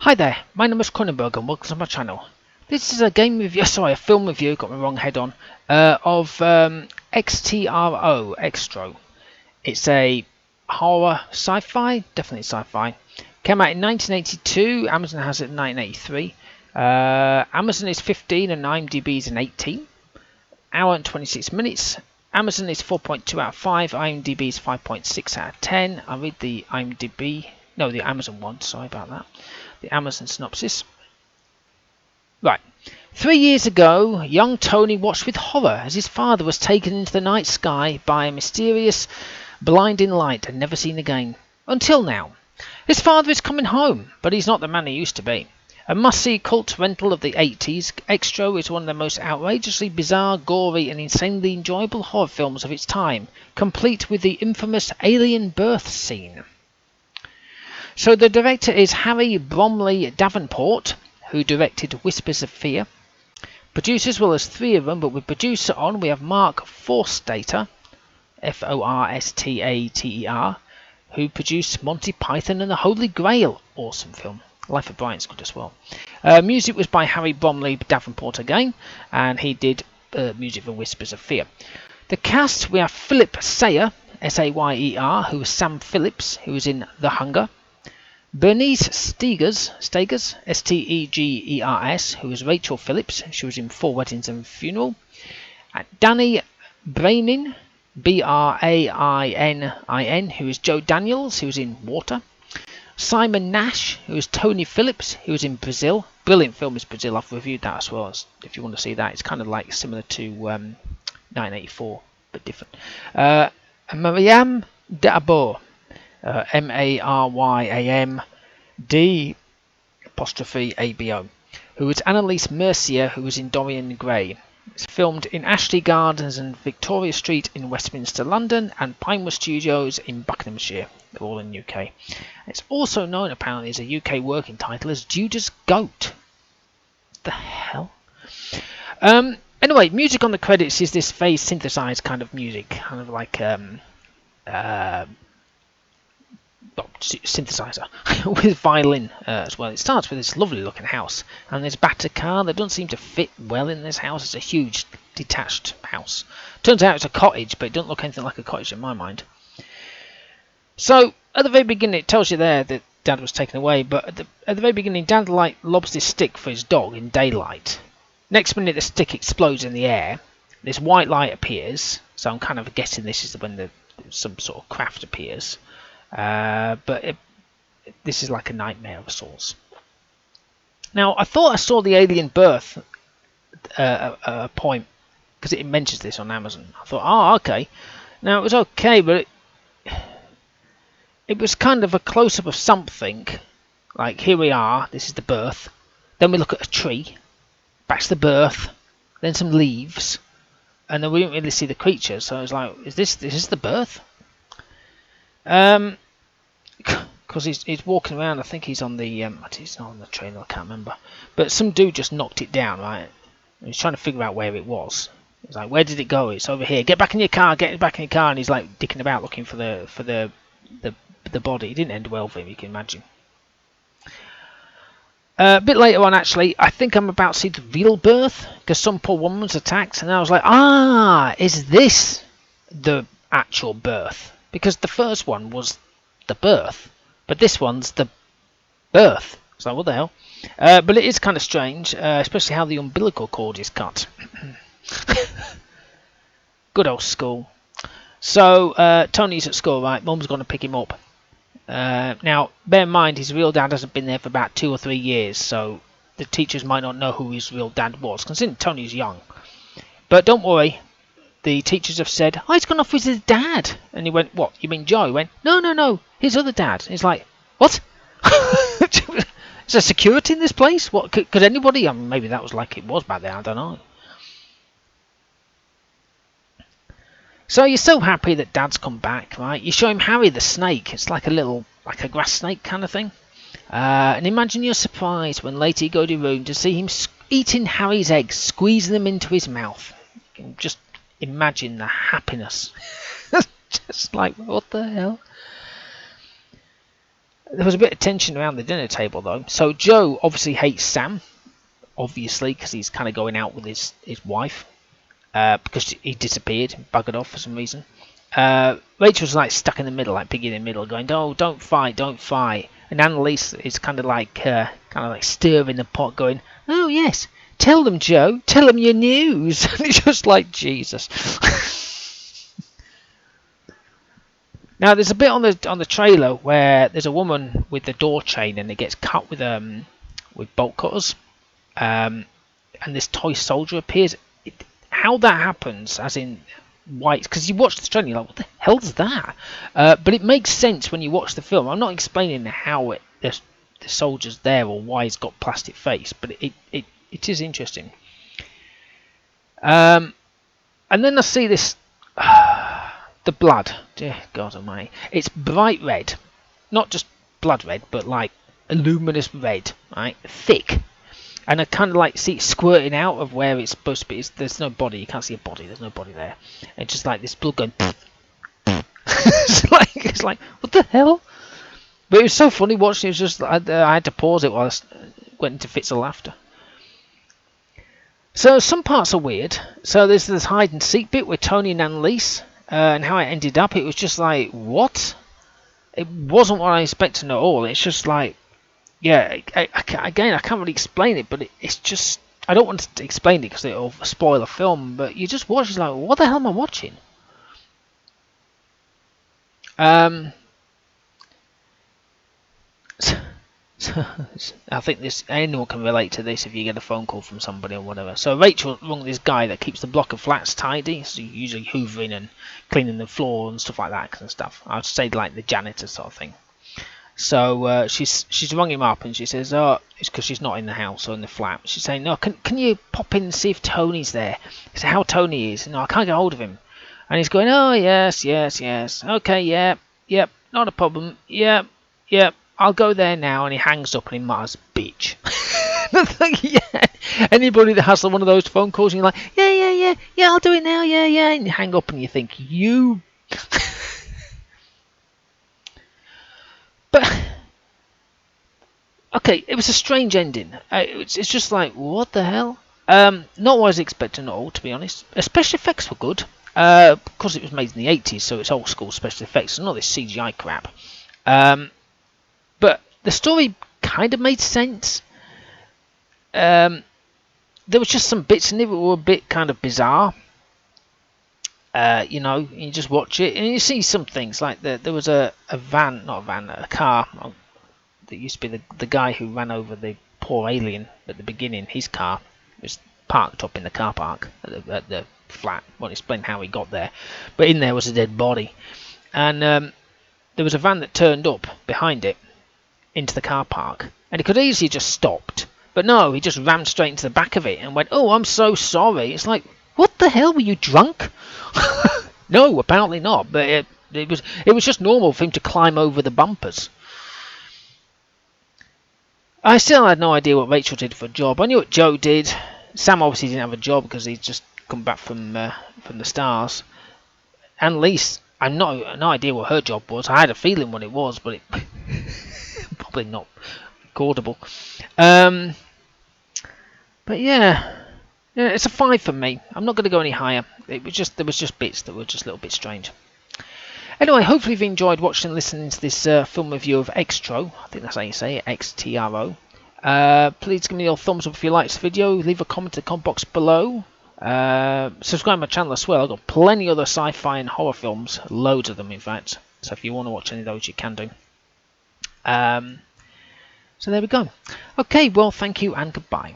Hi there, my name is Kronenberg and welcome to my channel. This is a a film review, got my wrong head on, of Xtro. It's a horror sci-fi, definitely sci-fi. Came out in 1982, Amazon has it in 1983. Amazon is 15 and IMDb is an 18. Hour and 26 minutes. Amazon is 4.2 out of 5, IMDb is 5.6 out of 10. I'll read the IMDb, no, the Amazon one, sorry about that. The Amazon synopsis. Right. 3 years ago, young Tony watched with horror as his father was taken into the night sky by a mysterious, blinding light and never seen again. Until now. His father is coming home, but he's not the man he used to be. A must-see cult rental of the 80s, Xtro is one of the most outrageously bizarre, gory and insanely enjoyable horror films of its time, complete with the infamous alien birth scene. So the director is Harry Bromley Davenport, who directed Whispers of Fear. Producers, well, there's 3 of them, but with producer on, we have Mark Forstater, Forstater, who produced Monty Python and the Holy Grail, awesome film. Life of Brian's good as well. Music was by Harry Bromley Davenport again, and he did music for Whispers of Fear. The cast, we have Philip Sayer, Sayer, who was Sam Phillips, who was in The Hunger. Bernice Stegers, Stegers, who was Rachel Phillips, she was in 4 Weddings and a Funeral. Danny Brainin, Brainin, who is Joe Daniels, who was in Water. Simon Nash, who is Tony Phillips, who was in Brazil. Brilliant film is Brazil, I've reviewed that as well, if you want to see that. It's kind of like similar to 1984, but different. Mariam Dabo. Maryam D'Abo, who was Annalise Mercier, who was in Dorian Gray. It's filmed in Ashley Gardens and Victoria Street in Westminster, London, and Pinewood Studios in Buckinghamshire. They're all in the UK. It's also known apparently as a UK working title as Judas Goat. What the hell? Anyway, music on the credits is this phase synthesized kind of music, kind of like synthesizer with violin as well. It starts with this lovely looking house and this battered car that doesn't seem to fit well in this house. It's a huge detached house. Turns out it's a cottage, but it doesn't look anything like a cottage in my mind. So at the very beginning it tells you there that Dad was taken away, but at the very beginning Dad lobs this stick for his dog in daylight. Next minute the stick explodes in the air. This white light appears, so I'm kind of guessing this is when some sort of craft appears. But this is like a nightmare of sorts. Now, I thought I saw the alien birth point, because it mentions this on Amazon. I thought, oh, okay. Now, it was okay, but it was kind of a close-up of something. Like, here we are, this is the birth. Then we look at a tree. Back to the birth. Then some leaves. And then we didn't really see the creature, so I was like, is this the birth? Because he's walking around. I think he's on the he's not on the train, I can't remember. But some dude just knocked it down, right? And he's trying to figure out where it was. He's like, where did it go? It's over here. Get back in your car. Get back in your car. And he's like dicking about looking for the body. It didn't end well for him, you can imagine. A bit later on, actually, I think I'm about to see the real birth, because some poor woman was attacked, and I was like, is this the actual birth? Because the first one was the birth, but this one's the birth. So what the hell? But it is kind of strange, especially how the umbilical cord is cut. Good old school. So Tony's at school, right? Mum's going to pick him up. Now, bear in mind, his real dad hasn't been there for about 2 or 3 years, so the teachers might not know who his real dad was, considering Tony's young. But don't worry. The teachers have said, he's gone off with his dad. And he went, what? You mean Joe? He went, no, his other dad. He's like, what? Is there security in this place? What? Could anybody? I mean, maybe that was like it was back then, I don't know. So you're so happy that Dad's come back, right? You show him Harry the snake. It's like a grass snake kind of thing. And imagine your surprise when later you go to your room to see him eating Harry's eggs, squeezing them into his mouth. You can just imagine the happiness. Just like, what the hell? There was a bit of tension around the dinner table though. So Joe obviously hates Sam, obviously, because he's kind of going out with his wife, because he disappeared, buggered off for some reason. Rachel's like stuck in the middle, like piggy in the middle, going, "Oh, don't fight, don't fight." And Annalise is kind of like stirring the pot, going, "Oh yes, tell them, Joe, tell them your news." And it's just like Jesus. Now there's a bit on the trailer where there's a woman with the door chain and it gets cut with bolt cutters, and this toy soldier appears. How that happens, as in why, because you watch the trailer, you're like, what the hell's that? But it makes sense when you watch the film. I'm not explaining how the soldier's there or why he's got plastic face, but it is interesting. And then I see this. The blood, dear God Almighty, it's bright red, not just blood red, but like a luminous red, right, thick, and I kind of like see it squirting out of where it's supposed to be. There's no body, you can't see a body, there's no body there. It's just like this blood going. it's like what the hell? But it was so funny watching. It was just I had to pause it while I went into fits of laughter. So some parts are weird. So there's this hide and seek bit with Tony and Annalise. And how it ended up, it was just like, what? It wasn't what I expected at all. It's just like, yeah, again, I can't really explain it, but it's just, I don't want to explain it because it'll spoil the film, but you just watch, it's like, what the hell am I watching? I think anyone can relate to this if you get a phone call from somebody or whatever. So Rachel rung this guy that keeps the block of flats tidy, so usually hoovering and cleaning the floor and stuff like that kind of stuff. I'd say like the janitor sort of thing. So she's rung him up and she says, "Oh, it's because she's not in the house or in the flat." She's saying, "No, can you pop in and see if Tony's there?" I said, "How Tony is?" "No, I can't get hold of him." And he's going, "Oh yes, okay, yep, not a problem, yep." I'll go there now, and he hangs up and he mutters, "Bitch." I think, yeah. Anybody that has one of those phone calls, and you're like, yeah, I'll do it now, yeah, and you hang up and you think, you. But okay, it was a strange ending. It's just like, what the hell? Not what I was expecting at all, to be honest. Special effects were good, because it was made in the 80s, so it's old school special effects, so not this CGI crap. But the story kind of made sense. There was just some bits in it that were a bit kind of bizarre. You just watch it and you see some things like there was a car that used to be the guy who ran over the poor alien at the beginning. His car was parked up in the car park at the flat. Won't explain how he got there, but in there was a dead body, and there was a van that turned up behind it into the car park, and he could easily just stopped, but no, he just rammed straight into the back of it and went, "Oh, I'm so sorry." It's like, what the hell, were you drunk? No, apparently not, but it was just normal for him to climb over the bumpers. I still had no idea what Rachel did for a job. I knew what Joe did. Sam obviously didn't have a job because he'd just come back from the stars. Annalise, I no idea what her job was. I had a feeling what it was, but it probably not recordable. But yeah, it's a 5 for me. I'm not going to go any higher. There was just bits that were just a little bit strange. Anyway, hopefully you've enjoyed watching and listening to this film review of Xtro. I think that's how you say it, Xtro. Please give me your thumbs up if you like this video. Leave a comment in the comment box below. Subscribe to my channel as well. I've got plenty of other sci-fi and horror films, loads of them in fact. So if you want to watch any of those, you can do. So there we go. Okay, well, thank you and goodbye.